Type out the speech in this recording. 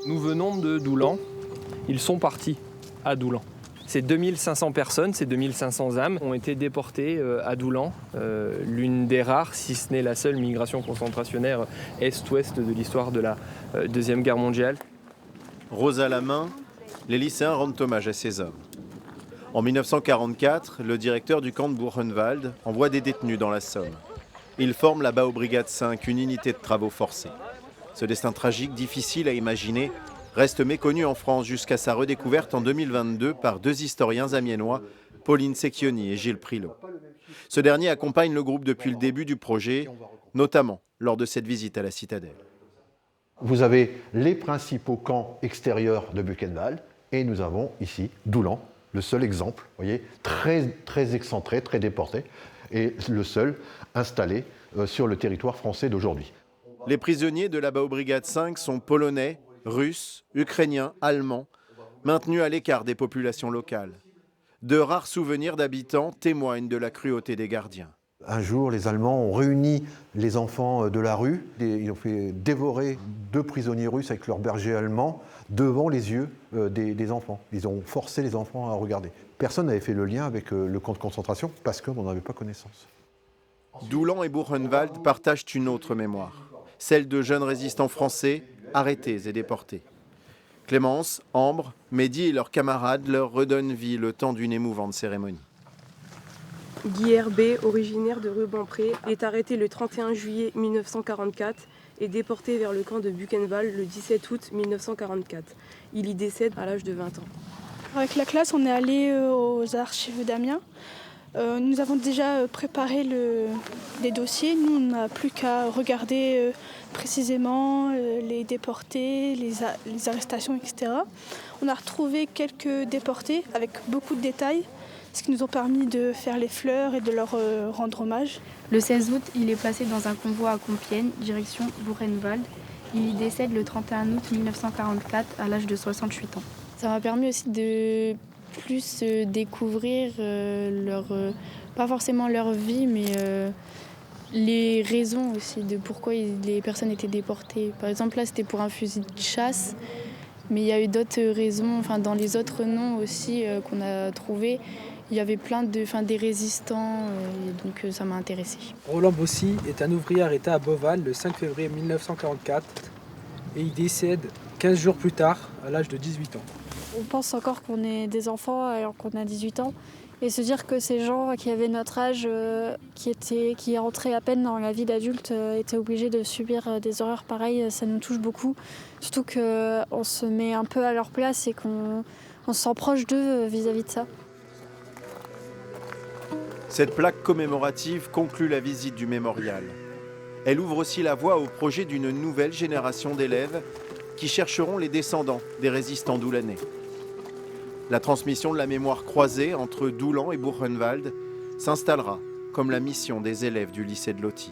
Nous venons de Doulan, ils sont partis à Doulan. Ces 2500 personnes, ces 2500 âmes ont été déportées à Doulan, l'une des rares, si ce n'est la seule migration concentrationnaire est-ouest de l'histoire de la Deuxième Guerre mondiale. Rose à la main, les lycéens rendent hommage à ces hommes. En 1944, le directeur du camp de Buchenwald envoie des détenus dans la Somme. Il forme la Baubrigade 5, une unité de travaux forcés. Ce destin tragique, difficile à imaginer, reste méconnu en France jusqu'à sa redécouverte en 2022 par deux historiens amiénois, Pauline Secchioni et Gilles Prilot. Ce dernier accompagne le groupe depuis le début du projet, notamment lors de cette visite à la citadelle. Vous avez les principaux camps extérieurs de Buchenwald et nous avons ici Doulan, le seul exemple, vous voyez, très excentré, très déporté, et le seul installé sur le territoire français d'aujourd'hui. Les prisonniers de la Baubrigade 5 sont polonais, russes, ukrainiens, allemands, maintenus à l'écart des populations locales. De rares souvenirs d'habitants témoignent de la cruauté des gardiens. Un jour, les Allemands ont réuni les enfants de la rue. Ils ont fait dévorer 2 prisonniers russes avec leurs bergers allemands devant les yeux des enfants. Ils ont forcé les enfants à regarder. Personne n'avait fait le lien avec le camp de concentration parce qu'on n'en avait pas connaissance. Doulan et Buchenwald partagent une autre mémoire, celle de jeunes résistants français arrêtés et déportés. Clémence, Ambre, Mehdi et leurs camarades leur redonnent vie le temps d'une émouvante cérémonie. Guy Herbé, originaire de Rubempré, est arrêté le 31 juillet 1944 et déporté vers le camp de Buchenwald le 17 août 1944. Il y décède à l'âge de 20 ans. Avec la classe, on est allé aux archives d'Amiens. Nous avons déjà préparé les dossiers. Nous, on n'a plus qu'à regarder précisément les déportés, les arrestations, etc. On a retrouvé quelques déportés avec beaucoup de détails, ce qui nous ont permis de faire les fleurs et de leur rendre hommage. Le 16 août, il est placé dans un convoi à Compiègne, direction Buchenwald. Il y décède le 31 août 1944 à l'âge de 68 ans. Ça m'a permis aussi de plus découvrir pas forcément leur vie, mais les raisons aussi de pourquoi les personnes étaient déportées. Par exemple, là, c'était pour un fusil de chasse, mais il y a eu d'autres raisons. Enfin, dans les autres noms aussi qu'on a trouvés, il y avait plein des résistants, donc ça m'a intéressée. Roland Bossy est un ouvrier arrêté à Beauval le 5 février 1944 et il décède 15 jours plus tard, à l'âge de 18 ans. On pense encore qu'on est des enfants alors qu'on a 18 ans. Et se dire que ces gens qui avaient notre âge, qui rentraient à peine dans la vie d'adulte, étaient obligés de subir des horreurs pareilles, ça nous touche beaucoup. Surtout qu'on se met un peu à leur place et qu'on se sent proche d'eux vis-à-vis de ça. Cette plaque commémorative conclut la visite du mémorial. Elle ouvre aussi la voie au projet d'une nouvelle génération d'élèves qui chercheront les descendants des résistants doulanais. La transmission de la mémoire croisée entre Doulan et Buchenwald s'installera comme la mission des élèves du lycée de Loti.